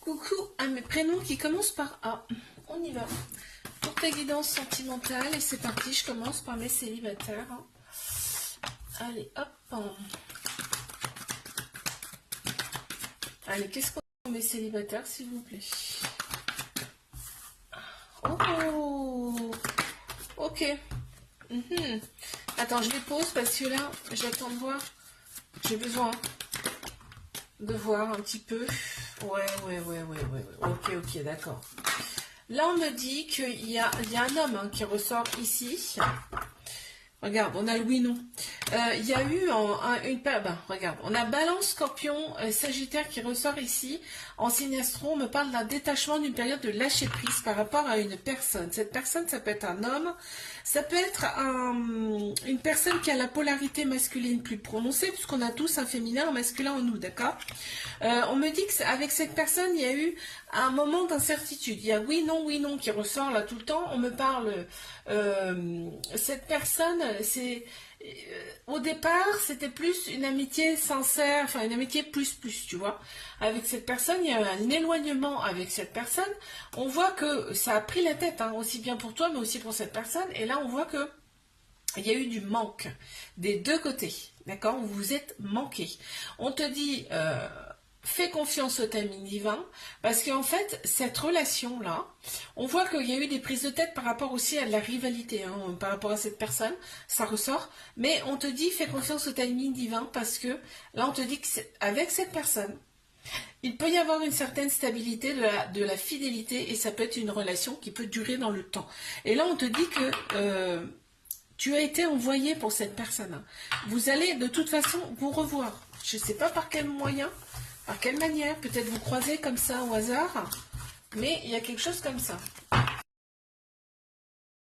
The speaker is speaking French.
coucou à mes prénoms qui commencent par A. On y va. Pour ta guidance sentimentale, et c'est parti, je commence par mes célibataires. Allez, hop. Allez, qu'est-ce qu'on a mes célibataires, s'il vous plaît? Oh, ok. Attends, je les pose parce que là, j'attends de voir. J'ai besoin de voir un petit peu. Ouais. Ok, d'accord. Là, on me dit qu'il y a un homme qui ressort ici. Regarde, on a le oui-non. Il y a eu regarde, on a Balance, Scorpion, Sagittaire qui ressort ici. En signe astro, on me parle d'un détachement, d'une période de lâcher prise par rapport à une personne. Cette personne, ça peut être un homme, ça peut être une personne qui a la polarité masculine plus prononcée, puisqu'on a tous un féminin, un masculin en nous, d'accord? On me dit qu'avec cette personne, il y a eu un moment d'incertitude. Il y a oui, non qui ressort là tout le temps. On me parle, cette personne, c'est... au départ, c'était plus une amitié sincère, enfin une amitié plus, tu vois. Avec cette personne, il y a eu un éloignement avec cette personne. On voit que ça a pris la tête, hein, aussi bien pour toi, mais aussi pour cette personne. Et là, on voit que il y a eu du manque des deux côtés, d'accord? Vous vous êtes manqué. On te dit... fais confiance au timing divin, parce qu'en fait, cette relation-là, on voit qu'il y a eu des prises de tête par rapport aussi à de la rivalité, hein, par rapport à cette personne, ça ressort, mais on te dit, fais confiance au timing divin, parce que là, on te dit qu'avec cette personne, il peut y avoir une certaine stabilité, de la fidélité, et ça peut être une relation qui peut durer dans le temps. Et là, on te dit que tu as été envoyé pour cette personne. Vous allez de toute façon vous revoir. Je ne sais pas par quel moyen, par quelle manière, peut-être vous croisez comme ça au hasard, mais il y a quelque chose comme ça.